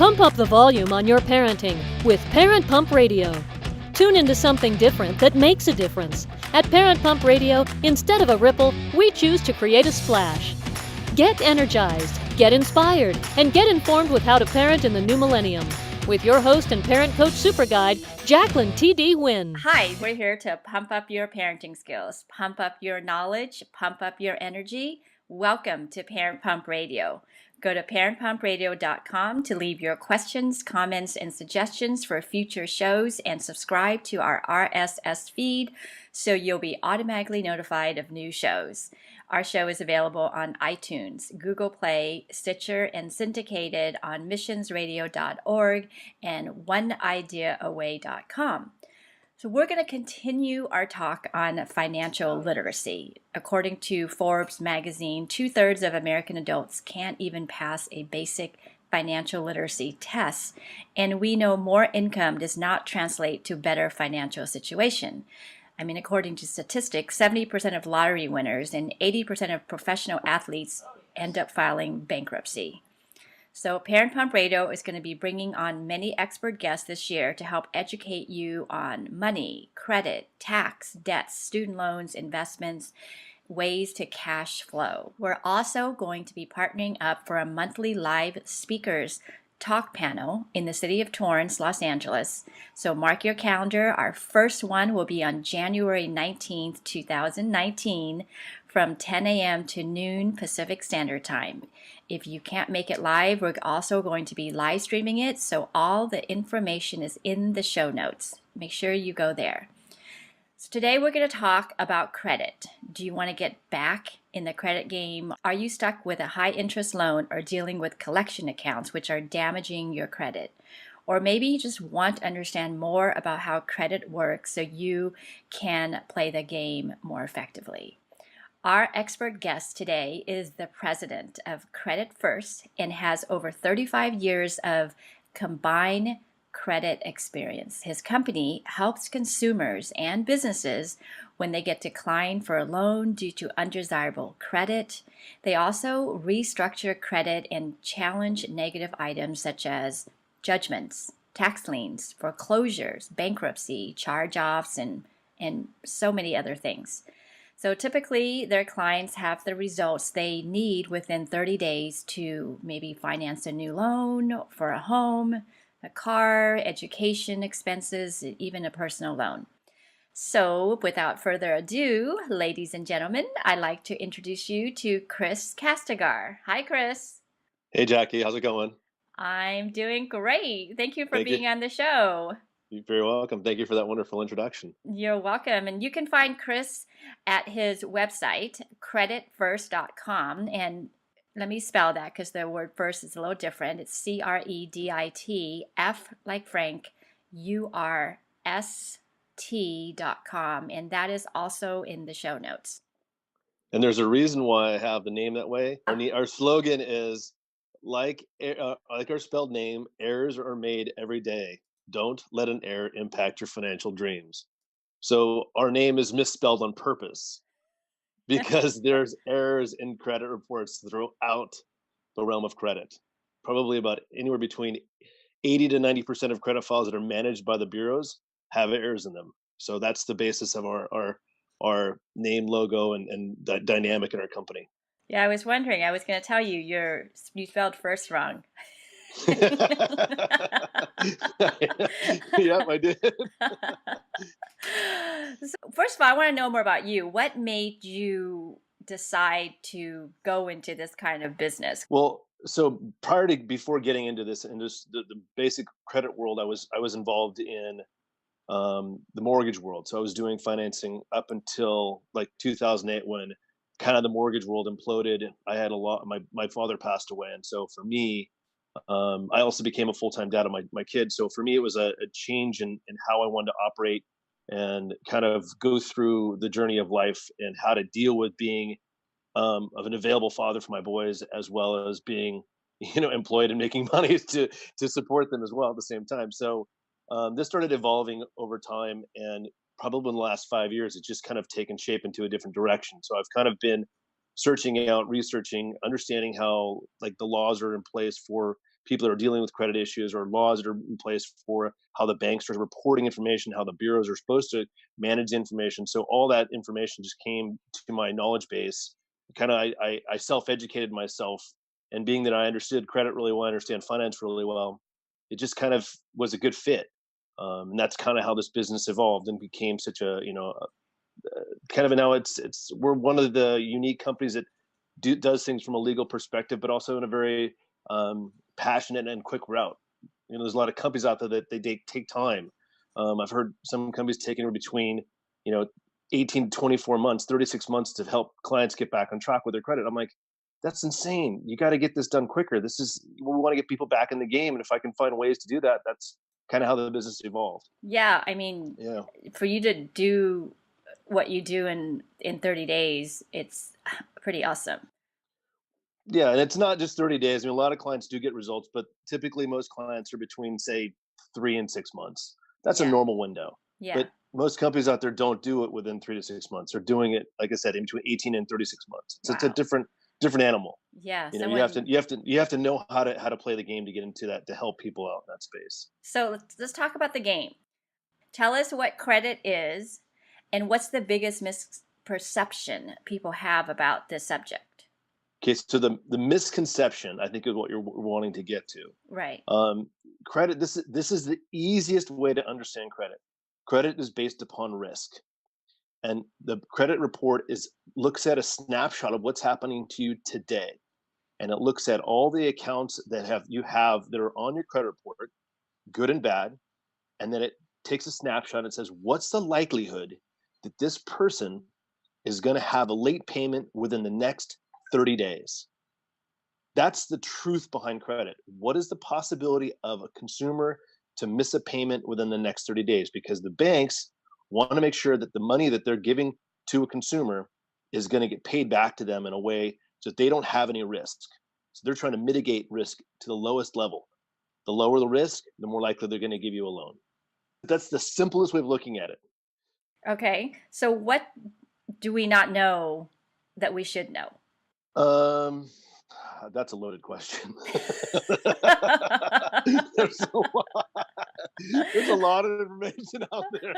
Pump up the volume on your parenting with Parent Pump Radio. Tune into something different that makes a difference. At Parent Pump Radio, instead of a ripple, we choose to create a splash. Get energized, get inspired, and get informed with how to parent in the new millennium. With your host and parent coach super guide, Jacqueline T.D. Huynh. Hi, we're here to pump up your parenting skills, pump up your knowledge, pump up your energy. Welcome to Parent Pump Radio. Go to parentpumpradio.com to leave your questions, comments, and suggestions for future shows, and subscribe to our RSS feed so you'll be automatically notified of new shows. Our show is available on iTunes, Google Play, Stitcher, and syndicated on missionsradio.org and oneideaaway.com. So we're going to continue our talk on financial literacy. According to Forbes magazine, 2/3 of American adults can't even pass a basic financial literacy test, and we know more income does not translate to better financial situation. I mean, according to statistics, 70% of lottery winners and 80% of professional athletes end up filing bankruptcy. So Parent Pump Radio is going to be bringing on many expert guests this year to help educate you on money, credit, tax, debts, student loans, investments, ways to cash flow. We're also going to be partnering up for a monthly live speakers talk panel in the city of Torrance, Los Angeles. So mark your calendar. Our first one will be on January 19th, 2019 from 10 a.m. to noon Pacific Standard Time. If you can't make it live, we're also going to be live streaming it, so all the information is in the show notes. Make sure you go there. So today we're going to talk about credit. Do you want to get back in the credit game? Are you stuck with a high interest loan or dealing with collection accounts which are damaging your credit? Or maybe you just want to understand more about how credit works so you can play the game more effectively. Our expert guest today is the president of Credit Furst and has over 35 years of combined credit experience. His company helps consumers and businesses when they get declined for a loan due to undesirable credit. They also restructure credit and challenge negative items such as judgments, tax liens, foreclosures, bankruptcy, chargeoffs, and so many other things. So typically, their clients have the results they need within 30 days to maybe finance a new loan for a home, a car, education expenses, even a personal loan. So without further ado, ladies and gentlemen, I'd like to introduce you to Chris Kastigar. Hi, Chris. Hey, Jackie. How's it going? I'm doing great. Thank you for being on the show. You're very welcome. Thank you for that wonderful introduction. You're welcome. And you can find Chris at his website, creditfurst.com. And let me spell that because the word first is a little different. It's CREDIT, like Frank, URST.com. And that is also in the show notes. And there's a reason why I have the name that way. Our slogan is, like our spelled name, errors are made every day. Don't let an error impact your financial dreams. So our name is misspelled on purpose because there's errors in credit reports throughout the realm of credit. Probably about anywhere between 80 to 90% of credit files that are managed by the bureaus have errors in them. So that's the basis of our name, logo, and the dynamic in our company. Yeah, I was wondering. I was going to tell you, you spelled first wrong. Yep, I did. So first of all, I want to know more about you. What made you decide to go into this kind of business? Well, so before getting into this, in the basic credit world, I was involved in the mortgage world. So I was doing financing up until like 2008 when kind of the mortgage world imploded. I had my father passed away. And so for me, I also became a full-time dad of my kids. So for me, it was a change in how I wanted to operate and kind of go through the journey of life and how to deal with being of an available father for my boys, as well as being, employed and making money to support them as well at the same time. So this started evolving over time, and probably in the last 5 years, it's just kind of taken shape into a different direction. So I've kind of been searching out, researching, understanding how like the laws are in place for people that are dealing with credit issues, or laws that are in place for how the banks are reporting information, how the bureaus are supposed to manage information. So all that information just came to my knowledge base. Kind of, I self-educated myself, and being that I understood credit really well, I understand finance really well, it just kind of was a good fit. And that's kind of how this business evolved and became such a, kind of, now it's we're one of the unique companies that does things from a legal perspective, but also in a very passionate and quick route. There's a lot of companies out there that they take time. I've heard some companies taking between, 18 to 24 months, 36 months to help clients get back on track with their credit. I'm like, that's insane. You got to get this done quicker. We want to get people back in the game. And if I can find ways to do that, that's kind of how the business evolved. Yeah. I mean, Yeah. for you to do what you do in 30 days, it's pretty awesome. Yeah. And it's not just 30 days. I mean, a lot of clients do get results, but typically most clients are between, say, 3 and 6 months. That's a normal window. Yeah. But most companies out there don't do it within 3 to 6 months. They're doing it, like I said, in between 18 and 36 months. So it's a different animal. Yeah. You have to know how to play the game to get into that, to help people out in that space. So let's talk about the game. Tell us what credit is, and what's the biggest misperception people have about this subject. Okay, so the misconception, I think, is what you're wanting to get to. Right. Credit. This is the easiest way to understand credit. Credit is based upon risk, and the credit report looks at a snapshot of what's happening to you today, and it looks at all the accounts that that are on your credit report, good and bad, and then it takes a snapshot and says, what's the likelihood that this person is going to have a late payment within the next 30 days? That's the truth behind credit. What is the possibility of a consumer to miss a payment within the next 30 days? Because the banks want to make sure that the money that they're giving to a consumer is going to get paid back to them in a way so that they don't have any risk. So they're trying to mitigate risk to the lowest level. The lower the risk, the more likely they're going to give you a loan. That's the simplest way of looking at it. Okay. So what do we not know that we should know? That's a loaded question. There's a lot of information out there.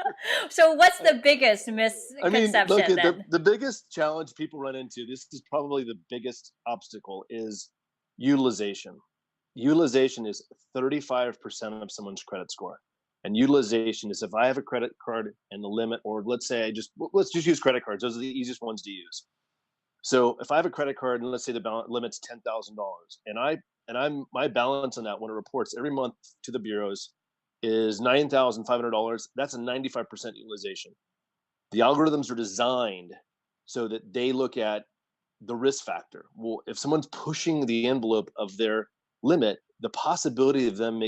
So what's the biggest misconception then? The biggest challenge people run into, this is probably the biggest obstacle, is utilization. Utilization is 35% of someone's credit score. And utilization is, if I have a credit card and the limit, or let's just use credit cards. Those are the easiest ones to use. So if I have a credit card and let's say the limit's $10,000, and my balance on that, when it reports every month to the bureaus, is $9,500, that's a 95% utilization. The algorithms are designed so that they look at the risk factor. Well, if someone's pushing the envelope of their limit, the possibility of them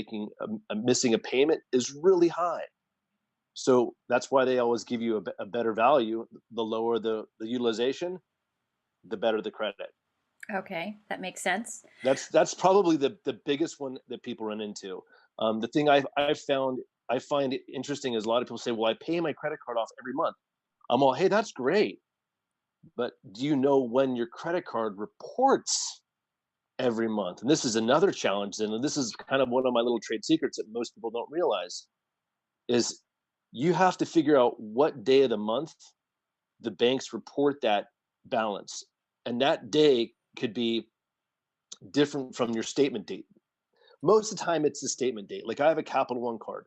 missing a payment is really high. So that's why they always give you a better value. The lower the utilization, the better the credit. Okay, that makes sense. That's probably the biggest one that people run into. The thing I find it interesting is a lot of people say, well, I pay my credit card off every month. I'm all, hey, that's great. But do you know when your credit card reports every month? And this is another challenge. And this is kind of one of my little trade secrets that most people don't realize, is you have to figure out what day of the month the banks report that balance. And that day could be different from your statement date. Most of the time it's the statement date. Like I have a Capital One card.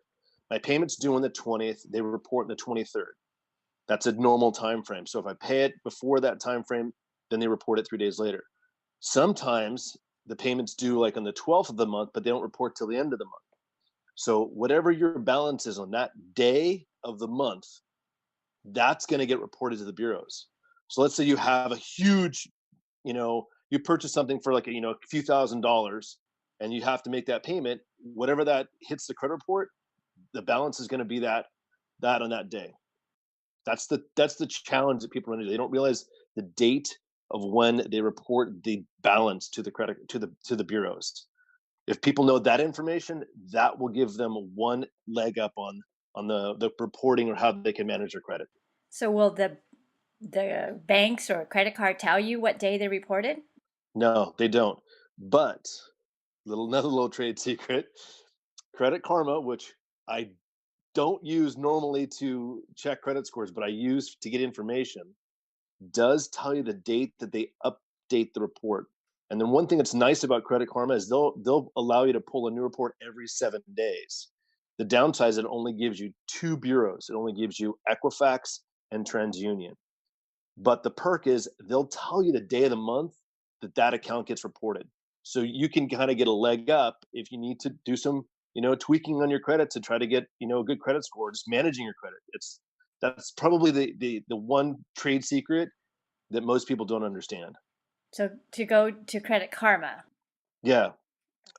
My payment's due on the 20th. They report on the 23rd. That's a normal time frame. So if I pay it before that time frame, then they report it 3 days later. Sometimes the payment's due like on the 12th of the month, but they don't report till the end of the month. So whatever your balance is on that day of the month, that's going to get reported to the bureaus. So let's say you have a huge, you purchase something for like a few $1,000s, and you have to make that payment. Whatever that hits the credit report, the balance is going to be that on that day. That's the challenge that people run into. They don't realize the date of when they report the balance to the credit to the bureaus. If people know that information, that will give them one leg up on the reporting or how they can manage their credit. So will the banks or credit card tell you what day they reported? No, they don't. But Another little trade secret. Credit Karma, which I don't use normally to check credit scores, but I use to get information, does tell you the date that they update the report. And then one thing that's nice about Credit Karma is they'll allow you to pull a new report every 7 days. The downside is it only gives you two bureaus. It only gives you Equifax and TransUnion. But the perk is they'll tell you the day of the month that that account gets reported. So you can kind of get a leg up if you need to do some, tweaking on your credit to try to get, a good credit score, just managing your credit. That's probably the one trade secret that most people don't understand. So to go to Credit Karma. Yeah.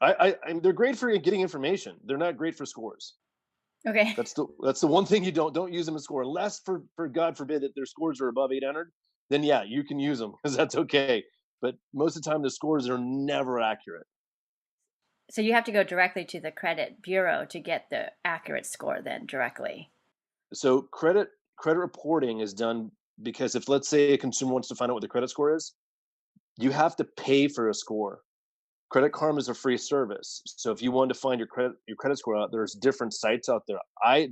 They're great for getting information. They're not great for scores. Okay. That's the one thing you don't use them to score, unless for God forbid that their scores are above 800. Then yeah, you can use them because that's okay. But most of the time, the scores are never accurate. So you have to go directly to the credit bureau to get the accurate score then directly. So credit reporting is done because if, let's say, a consumer wants to find out what the credit score is, you have to pay for a score. Credit Karma is a free service. So if you want to find your credit score out, there's different sites out there.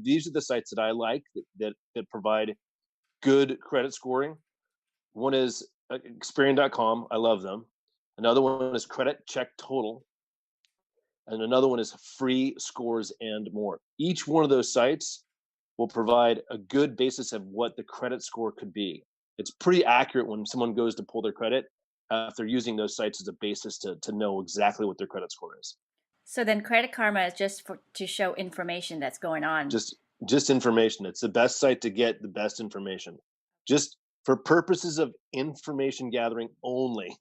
These are the sites that I like that provide good credit scoring. One is Experian.com. I love them. Another one is Credit Check Total. And another one is Free Scores and More. Each one of those sites will provide a good basis of what the credit score could be. It's pretty accurate when someone goes to pull their credit after using those sites as a basis to know exactly what their credit score is. So then Credit Karma is just to show information that's going on. Just information. It's the best site to get the best information. Just for purposes of information gathering only.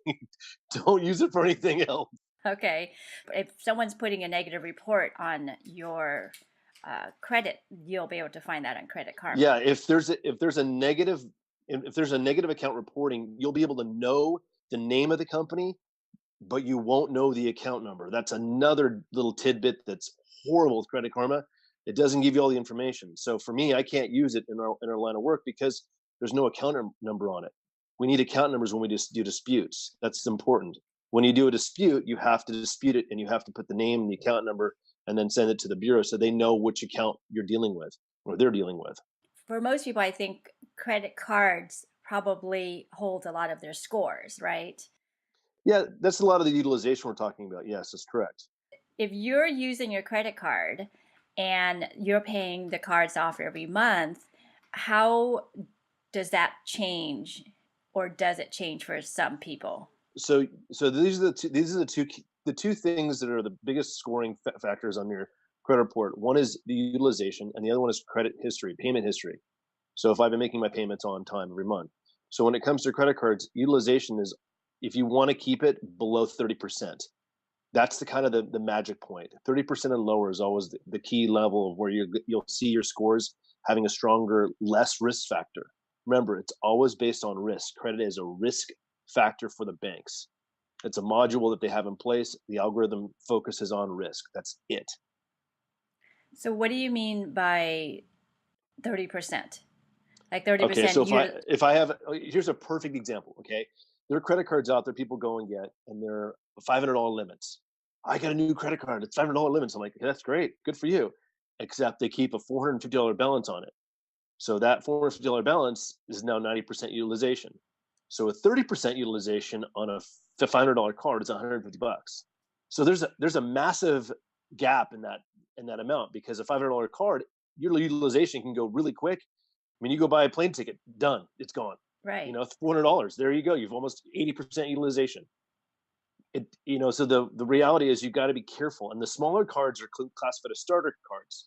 Don't use it for anything else. Okay. If someone's putting a negative report on your credit, you'll be able to find that on Credit Karma. Yeah, if there's a negative account reporting, you'll be able to know the name of the company, but you won't know the account number. That's another little tidbit that's horrible with Credit Karma. It doesn't give you all the information. So for me, I can't use it in our line of work because there's no account number on it. We need account numbers when we just do disputes. That's important. When you do a dispute, you have to dispute it and you have to put the name and the account number and then send it to the bureau so they know which account you're dealing with or they're dealing with. For most people, I think credit cards probably hold a lot of their scores, right? Yeah, that's a lot of the utilization we're talking about. Yes, that's correct. If you're using your credit card and you're paying the cards off every month, how does that change, or does it change for some people? So these are the two things that are the biggest scoring factors on your credit report. One is the utilization, and the other one is credit history, payment history. So if I've been making my payments on time every month. So when it comes to credit cards, utilization is, if you want to keep it below 30%, that's the kind of the magic point. 30% and lower is always the key level of where you'll see your scores having a stronger, less risk factor. Remember, it's always based on risk. Credit is a risk factor for the banks. It's a module that they have in place. The algorithm focuses on risk. That's it. So what do you mean by 30%? Like 30%? Okay, so if I have, here's a perfect example, okay? There are credit cards out there people go and get, and they're $500 limits. I got a new credit card. It's $500 limits. I'm like, that's great. Good for you. Except they keep a $450 balance on it. So that $450 balance is now 90% utilization. So a 30% utilization on a $500 card is $150. So there's a massive gap in that amount, because a $500 card, your utilization can go really quick. I mean, you go buy a plane ticket, done, it's gone. Right. $400. There you go. You've almost 80% utilization. So the reality is you got to be careful. And the smaller cards are classified as starter cards.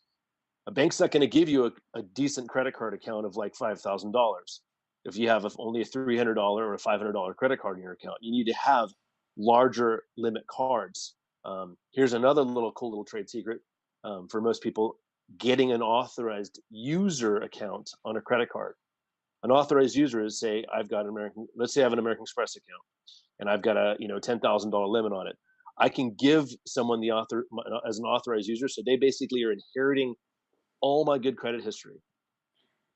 A bank's not going to give you a decent credit card account of like $5,000 if you have only a $300 or a $500 credit card in your account. You need to have larger limit cards. Here's another cool little trade secret for most people: getting an authorized user account on a credit card. An authorized user is, say, let's say I have an American Express account and I've got a $10,000 limit on it. I can give someone as an authorized user, so they basically are inheriting all my good credit history.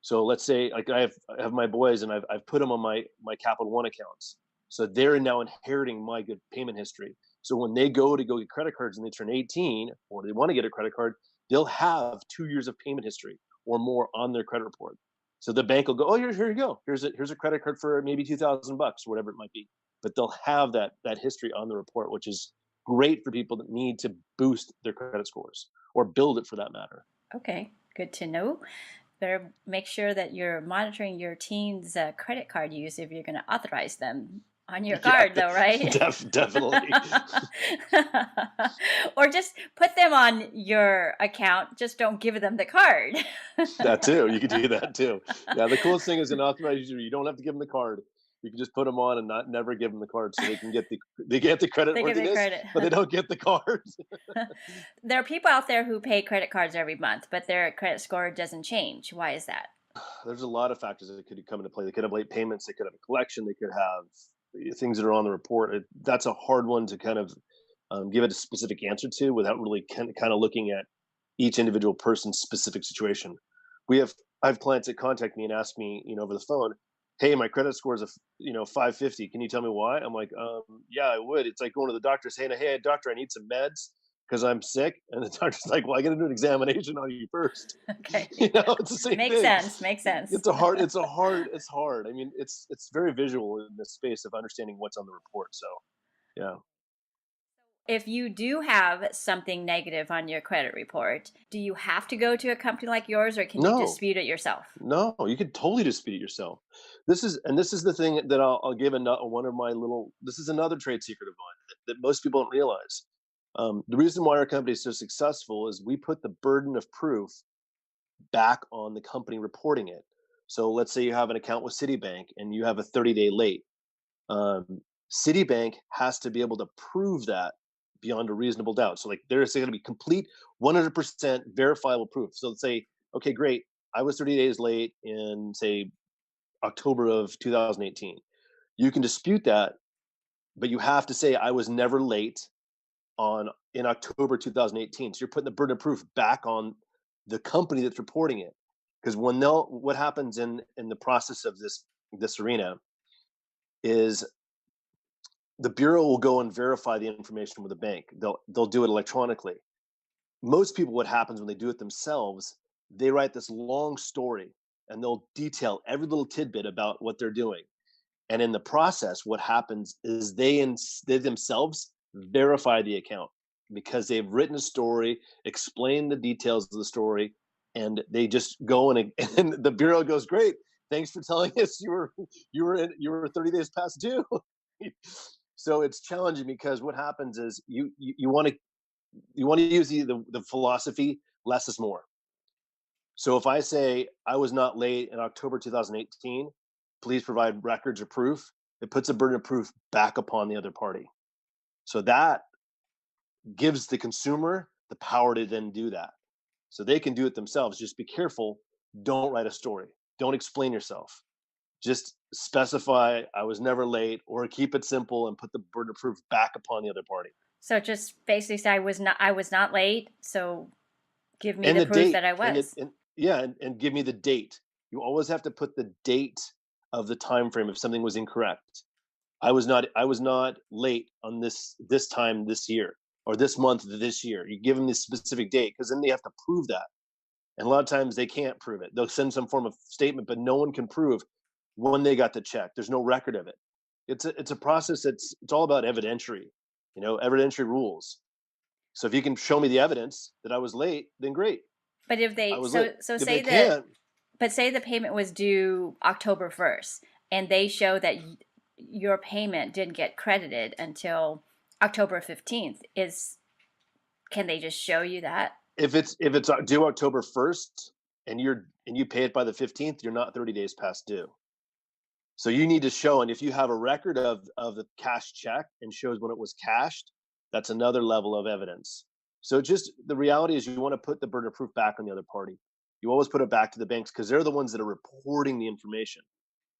So let's say, like, I have my boys and I've put them on my Capital One accounts. So they're now inheriting my good payment history. So when they go to get credit cards and they turn 18 or they want to get a credit card, they'll have 2 years of payment history or more on their credit report. So the bank will go, oh, here you go. Here's a credit card for maybe $2,000, whatever it might be. But they'll have that history on the report, which is great for people that need to boost their credit scores or build it for that matter. Okay, good to know. Better make sure that you're monitoring your teens' credit card use if you're going to authorize them on your Yeah, card, though, right? definitely. Or just put them on your account, just don't give them the card. That too. You could do that too. Yeah, the coolest thing is an authorized user. You don't have to give them the card. You can just put them on and not never give them the card, so they get the credit They get the worthiness, credit. but they don't get the card. There are people out there who pay credit cards every month, but their credit score doesn't change. Why is that? There's a lot of factors that could come into play. They could have late payments. They could have a collection. They could have things that are on the report. That's a hard one to kind of give it a specific answer to without really kind of looking at each individual person's specific situation. I have clients that contact me and ask me, over the phone, hey, my credit score is 550. Can you tell me why? I'm like, yeah, I would. It's like going to the doctor saying, hey, doctor, I need some meds because I'm sick. And the doctor's like, well, I got to do an examination on you first. Okay. It's the same Makes thing. sense. Makes sense. It's hard. I mean, it's very visual in the space of understanding what's on the report. So, yeah. If you do have something negative on your credit report, do you have to go to a company like yours, or can you No, dispute it yourself? no, you could totally dispute it yourself. This is the thing that I'll give one of my this is another trade secret of mine that most people don't realize. The reason why our company is so successful is we put the burden of proof back on the company reporting it. So let's say you have an account with Citibank and you have a 30-day late. Um, Citibank has to be able to prove that beyond a reasonable doubt. So like there's going to be complete 100% verifiable proof. So let's say, okay, great. I was 30 days late in say October of 2018. You can dispute that, but you have to say I was never late in October 2018. So you're putting the burden of proof back on the company that's reporting it. Because what happens in the process of this arena is the bureau will go and verify the information with the bank. They'll do it electronically. Most people, what happens when they do it themselves, they write this long story and they'll detail every little tidbit about what they're doing. And in the process, what happens is they themselves verify the account because they've written a story, explained the details of the story, and they just go and the bureau goes, "Great, thanks for telling us you were 30 days past due." So it's challenging because what happens is you want to use the philosophy less is more. So if I say I was not late in October 2018, please provide records or proof, it puts a burden of proof back upon the other party. So that gives the consumer the power to then do that. So they can do it themselves. Just be careful. Don't write a story. Don't explain yourself. Just specify I was never late, or keep it simple and put the burden of proof back upon the other party. So just basically say I was not late, so give me And the the proof date, that I was. and give me the date. You always have to put the date of the time frame if something was incorrect. I was not late on this time this year or this month this year. You give them this specific date because then they have to prove that. And a lot of times they can't prove it. They'll send some form of statement, but no one can prove when they got the check. There's no record of it. It's a process. It's all about evidentiary, evidentiary rules. So if you can show me the evidence that I was late, then great. But if I they was late. so If say they that can't, but say the payment was due October 1st and they show that your payment didn't get credited until October 15th, can they just show you that? if it's due October 1st and you pay it by the 15th, you're not 30 days past due. So you need to show, and if you have a record of the cash check and shows when it was cashed, that's another level of evidence. So just the reality is you want to put the burden of proof back on the other party. You always put it back to the banks because they're the ones that are reporting the information.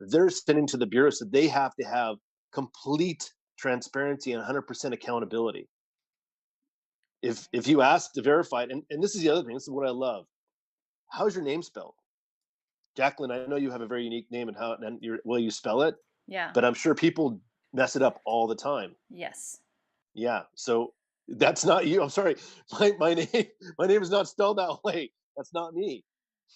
They're sending to the bureau, so they have to have complete transparency and 100% accountability. If you ask to verify it, and this is the other thing, this is what I love. How's your name spelled? Jacqueline, I know you have a very unique name and will you spell it? Yeah. But I'm sure people mess it up all the time. Yes. Yeah. So that's not you. I'm sorry. My name is not spelled that way. That's not me.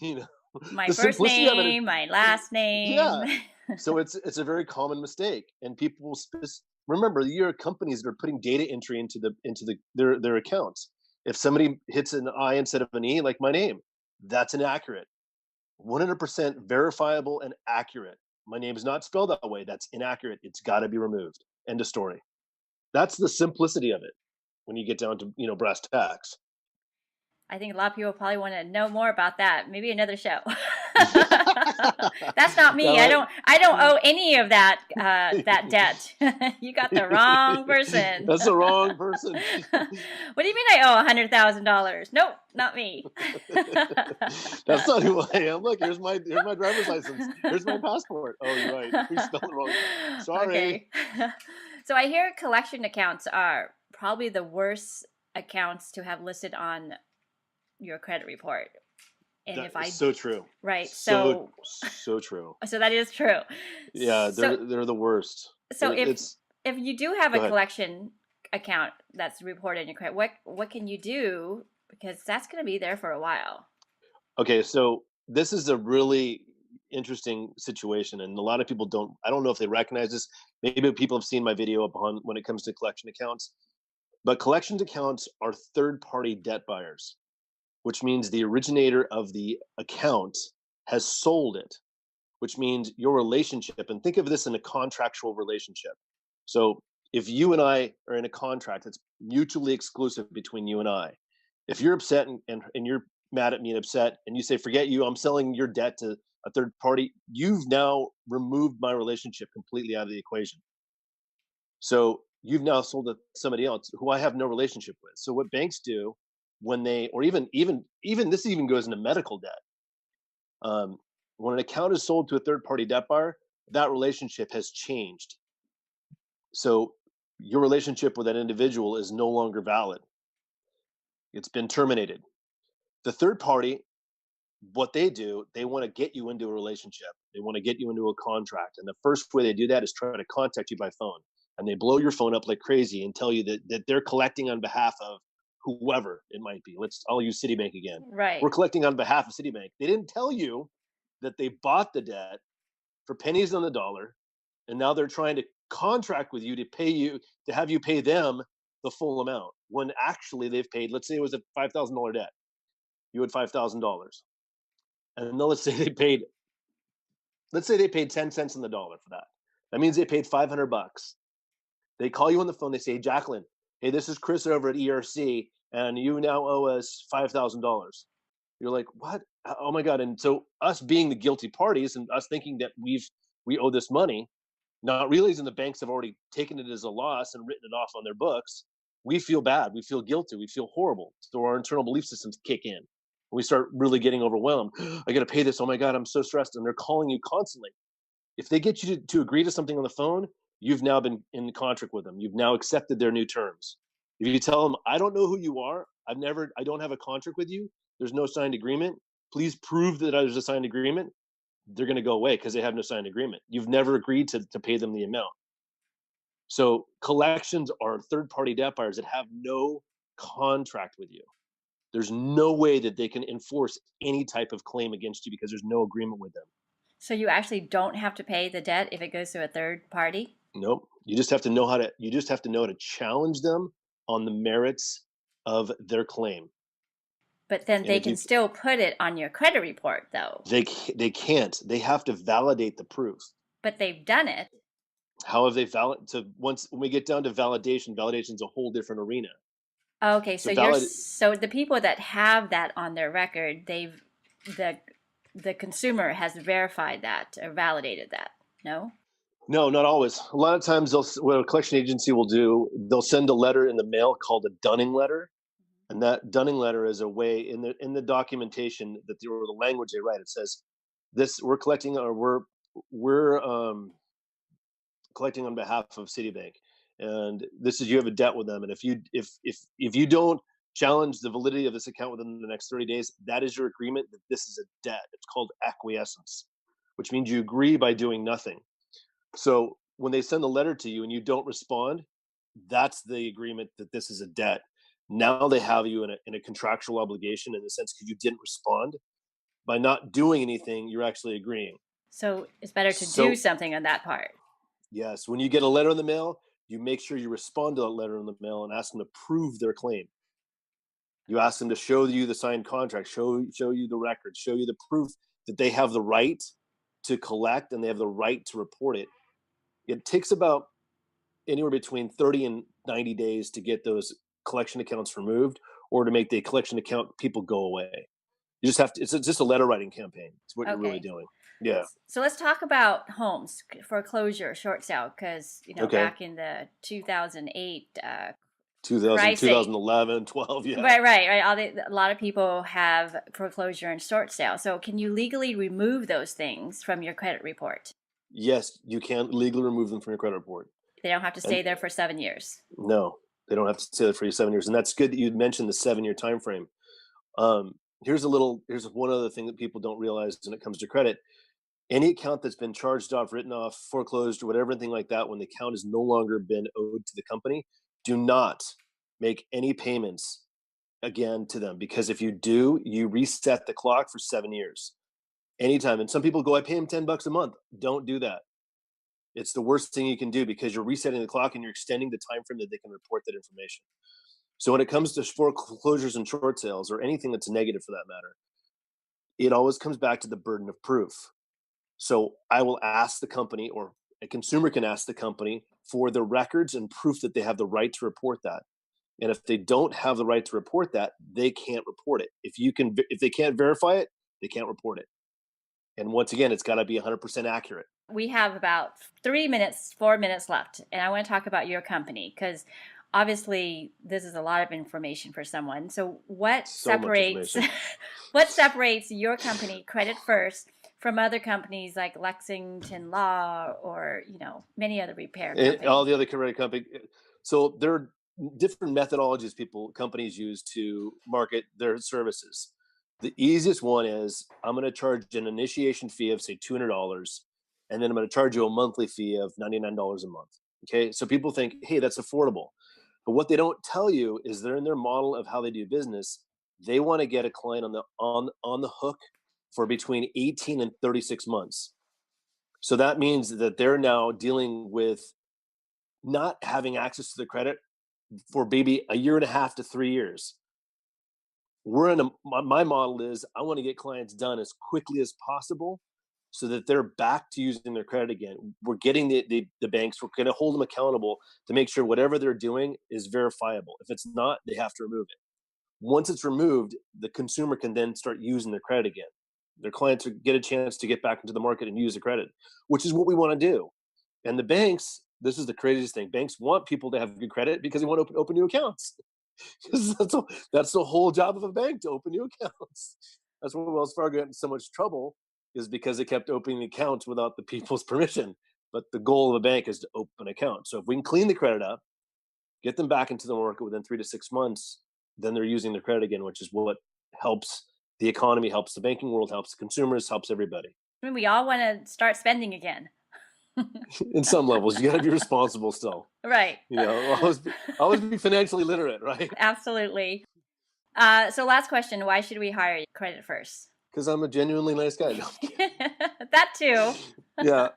You know, My the first simplicity of it is, name, my last name. yeah. So it's a very common mistake, and people remember your companies that are putting data entry into their accounts. If somebody hits an I instead of an E, like my name, that's inaccurate. 100% verifiable and accurate. My name is not spelled that way. That's inaccurate. It's got to be removed. End of story. That's the simplicity of it when you get down to brass tacks. I think a lot of people probably want to know more about that. Maybe another show. That's not That me. I might, don't owe any of that that debt. You got the wrong person. that's the wrong person. What do you mean I owe $100,000? Nope, not me. That's not who I am. Look, here's my driver's license. Here's my passport. Oh, you're right. We spelled it wrong. Sorry. Okay. So I hear collection accounts are probably the worst accounts to have listed on your credit report. And That if is I so true. right, So true. so that is true. Yeah, So they're the worst. so It's if you do have Go a ahead. collection account that's reported in your credit, what can you do, because that's going to be there for a while. Okay, so this is a really interesting situation, and a lot of people don't. I don't know if they recognize this. Maybe people have seen my video upon when it comes to collection accounts, but collections accounts are third-party debt buyers, which means the originator of the account has sold it, which means your relationship, and think of this in a contractual relationship. So if you and I are in a contract that's mutually exclusive between you and I, if you're upset and you're mad at me and upset, and you say, forget you, I'm selling your debt to a third party, you've now removed my relationship completely out of the equation. So you've now sold it to somebody else who I have no relationship with. So what banks do when they, or even this even goes into medical debt. Um, when an account is sold to a third party debt buyer, that relationship has changed. So your relationship with that individual is no longer valid. It's been terminated. The third party, what they do, they want to get you into a relationship. They want to get you into a contract. And the first way they do that is try to contact you by phone. And they blow your phone up like crazy and tell you that they're collecting on behalf of whoever it might be. I'll use Citibank again. Right. We're collecting on behalf of Citibank. They didn't tell you that they bought the debt for pennies on the dollar, and now they're trying to contract with you to have you pay them the full amount, when actually they've paid, let's say it was a $5,000 debt, you had $5,000, and then let's say they paid 10 cents on the dollar for that. That means they paid 500 bucks. They call you on the phone, they say, hey, Jacqueline, hey, this is Chris over at ERC, and you now owe us $5,000. You're like, what? Oh my God. And so us being the guilty parties and us thinking that we owe this money, not realizing the banks have already taken it as a loss and written it off on their books, we feel bad, we feel guilty, we feel horrible. So our internal belief systems kick in. We start really getting overwhelmed. I got to pay this. Oh my God, I'm so stressed. And they're calling you constantly. If they get you to agree to something on the phone, you've now been in contract with them. You've now accepted their new terms. If you tell them, I don't know who you are, I don't have a contract with you, there's no signed agreement, please prove that there's a signed agreement, they're going to go away because they have no signed agreement. You've never agreed to pay them the amount. So collections are third party debt buyers that have no contract with you. There's no way that they can enforce any type of claim against you because there's no agreement with them. So you actually don't have to pay the debt if it goes to a third party? Nope. You just have to know how to challenge them on the merits of their claim. But then And they if can you still put it on your credit report, though. they can't. They have to validate the proof. But they've done it. How have they so once when we get down to validation's a whole different arena. Okay, So so the people that have that on their record, the consumer has verified that or validated that. No? No, not always. A lot of times what a collection agency will do, they'll send a letter in the mail called a dunning letter. And that dunning letter is a way in the documentation or the language they write. It says, "This we're collecting, or we're collecting on behalf of Citibank, and this is you have a debt with them. And if you don't challenge the validity of this account within the next 30 days, that is your agreement that this is a debt. It's called acquiescence, which means you agree by doing nothing. So when they send the letter to you and you don't respond, that's the agreement that this is a debt. Now they have you in a contractual obligation in the sense because you didn't respond. By not doing anything, you're actually agreeing. So it's better to do So something on that part. yes, when you get a letter in the mail, you make sure you respond to that letter in the mail and ask them to prove their claim. You ask them to show you the signed contract, show you the records, show you the proof that they have the right to collect and they have the right to report it. It takes about anywhere between 30 and 90 days to get those collection accounts removed or to make the collection account people go away. You just have to, it's just a letter writing campaign. It's what you're really Okay. doing. Yeah. So let's talk about homes foreclosure, short sale, because Okay. back in the 2008 2000, crisis. 2011, 12. Yeah. Right. A lot of people have foreclosure and short sale. So can you legally remove those things from your credit report? Yes, you can legally remove them from your credit report. They don't have to And stay there for 7 years. no, they don't have to stay there for you 7 years. And that's good that you mentioned the 7 year time frame. Um, here's one other thing that people don't realize when it comes to credit. Any account that's been charged off, written off, foreclosed, or whatever, anything like that, when the account has no longer been owed to the company, do not make any payments again to them, because if you do, you reset the clock for 7 years. Anytime. And some people go, I pay them $10 a month. Don't do that. It's the worst thing you can do because you're resetting the clock and you're extending the time frame that they can report that information. So when it comes to foreclosures and short sales or anything that's negative for that matter, it always comes back to the burden of proof. So I will ask the company, or a consumer can ask the company for the records and proof that they have the right to report that. And if they don't have the right to report that, they can't report it. If they can't verify it, they can't report it. And once again, it's got to be 100% accurate. We have about 4 minutes left, and I want to talk about your company because obviously this is a lot of information for someone. So what So much separates information. what separates your company, Credit Furst, from other companies like Lexington Law or many other repair And companies? all the other credit company. So there are different methodologies companies use to market their services. The easiest one is I'm going to charge an initiation fee of say $200, and then I'm going to charge you a monthly fee of $99 a month. Okay, so people think, hey, that's affordable, but what they don't tell you is they're in their model of how they do business. They want to get a client on the hook for between 18 and 36 months. So that means that they're now dealing with not having access to the credit for maybe a year and a half to 3 years. My model is I want to get clients done as quickly as possible so that they're back to using their credit again. We're getting the banks, we're going to hold them accountable to make sure whatever they're doing is verifiable. If it's not, they have to remove it. Once it's removed, the consumer can then start using their credit again. Their clients get a chance to get back into the market and use the credit, which is what we want to do. And the banks, this is the craziest thing. Banks want people to have good credit because they want to open new accounts. That's the whole job of a bank, to open new accounts. That's why Wells Fargo got in so much trouble, is because they kept opening accounts without the people's permission. But the goal of a bank is to open accounts. So if we can clean the credit up, get them back into the market within 3 to 6 months, then they're using their credit again, which is what helps the economy, helps the banking world, helps the consumers, helps everybody. I mean, we all want to start spending again. In some levels, you got to be responsible still. Right. Always be financially literate, right? Absolutely. So last question, why should we hire Credit Furst? Because I'm a genuinely nice guy. No, That too. yeah.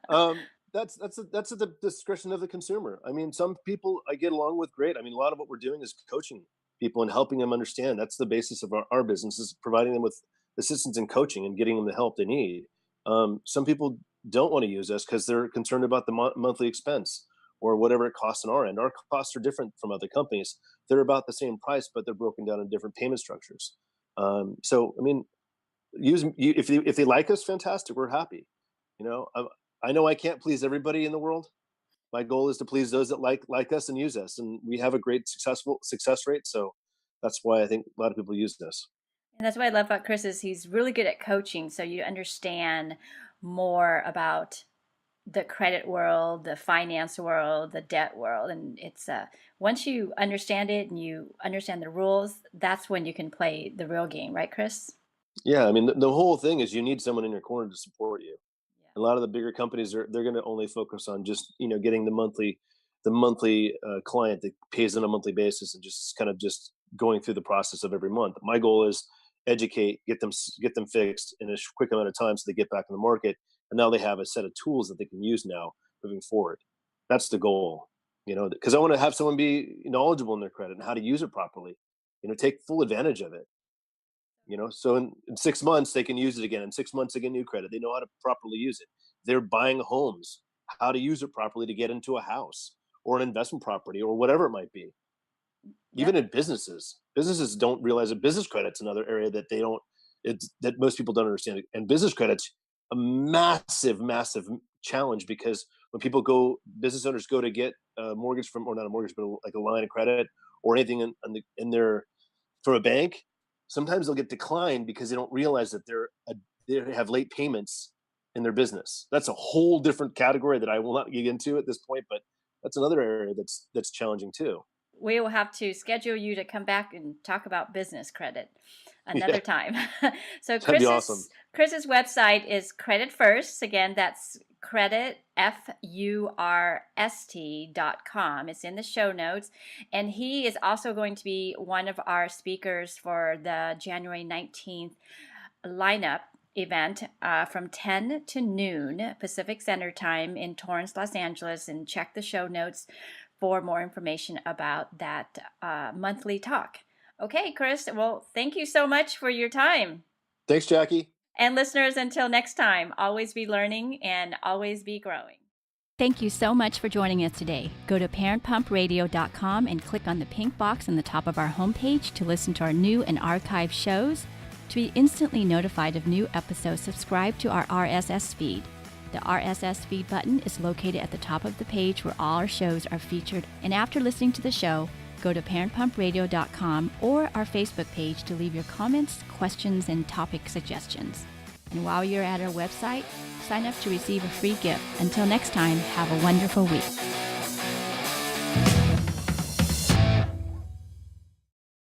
That's at the discretion of the consumer. I mean, some people I get along with great. I mean, a lot of what we're doing is coaching people and helping them understand. That's the basis of our business, is providing them with assistance and coaching and getting them the help they need. Some people don't want to use us because they're concerned about the monthly expense or whatever it costs on our end. Our costs are different from other companies. They're about the same price, but they're broken down in different payment structures. So, I mean, if they like us, fantastic. We're happy. I know I can't please everybody in the world. My goal is to please those that like us and use us, and we have a great success rate. So that's why I think a lot of people use this. And that's what I love about Chris is he's really good at coaching, so you understand more about the credit world, the finance world, the debt world, and it's once you understand it and you understand the rules, that's when you can play the real game, right, Chris? Yeah, I mean, the whole thing is you need someone in your corner to support you. Yeah. A lot of the bigger companies they're going to only focus on just getting the monthly the monthly client that pays on a monthly basis and just kind of just going through the process of every month. My goal is educate, get them fixed in a quick amount of time so they get back in the market, and now they have a set of tools that they can use now moving forward. That's the goal, because I want to have someone be knowledgeable in their credit and how to use it properly. Take full advantage of it. So in 6 months they can use it again. In 6 months they get new credit. They know how to properly use it. They're buying homes, how to use it properly to get into a house or an investment property or whatever it might be. Even in businesses don't realize that business credit's another area that that most people don't understand. And business credit's a massive challenge, because when business owners go to get a mortgage or not a mortgage, but like a line of credit or anything in their from a bank, sometimes they'll get declined because they don't realize that they have late payments in their business. That's a whole different category that I will not get into at this point, but that's another area that's challenging too. We will have to schedule you to come back and talk about business credit another time. So That'd be awesome. Chris's website is Credit Furst. Again, that's credit, FURST.com. It's in the show notes. And he is also going to be one of our speakers for the January 19th lineup event from 10 to noon Pacific Standard Time in Torrance, Los Angeles. And check the show notes for more information about that monthly talk. Okay, Chris, well, thank you so much for your time. Thanks, Jackie. And listeners, until next time, always be learning and always be growing. Thank you so much for joining us today. Go to parentpumpradio.com and click on the pink box on the top of our homepage to listen to our new and archived shows. To be instantly notified of new episodes, subscribe to our RSS feed. The RSS feed button is located at the top of the page where all our shows are featured. And after listening to the show, go to parentpumpradio.com or our Facebook page to leave your comments, questions, and topic suggestions. And while you're at our website, sign up to receive a free gift. Until next time, have a wonderful week.